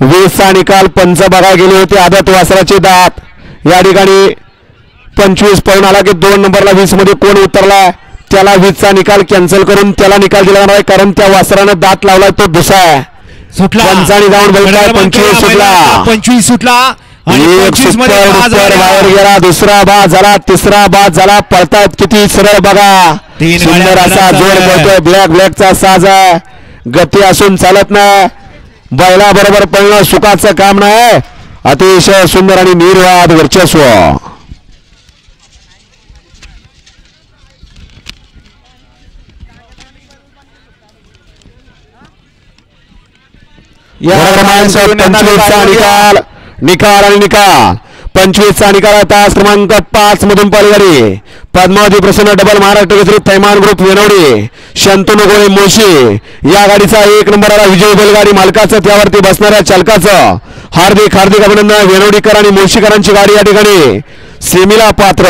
20चा निकाल पंच बघा गेले होते आदत वासराचे दात या ठिकाणी 25 पळून आला की 2 नंबरला 20 मध्ये कोण उतरला त्याला 20चा निकाल कॅन्सल करून त्याला निकाल दिला जाणार आहे कारण त्या वासरानं दात लावलाय तो दुसरा सुटला पंचाने जाऊन बैठलाय 25 सुटला 25 सुटला आणि 25 मध्ये बाहेर गेला दुसरा बाद झाला तिसरा बाद झाला पळतायत किती सरळ बघा सुंदर असा जोर पळतोय ब्लॅकचा साज आहे गती असून चालत नाही बैला बरोबर पळणं सुखाचं काम नाही अतिशय सुंदर आणि निर्वाद वर्चस्व या 25चा निकाल आणि निकाल 25चा निकाल तास क्रमांक 5 मधून पळगाडी पद्मावती प्रसन्न डबल महाराष्ट्र केसरी थैमान ग्रुप वेनवडी शंतनू गोळे मोशी या गाडीचा 1 नंबरला विजय बैलगाडी मालकाचं त्यावरती बसणाऱ्या चालकाचं हार्दिक अभिनंदन वेनवडीकर आणि मोशीकरांची गाडी या ठिकाणी सेमीला पात्र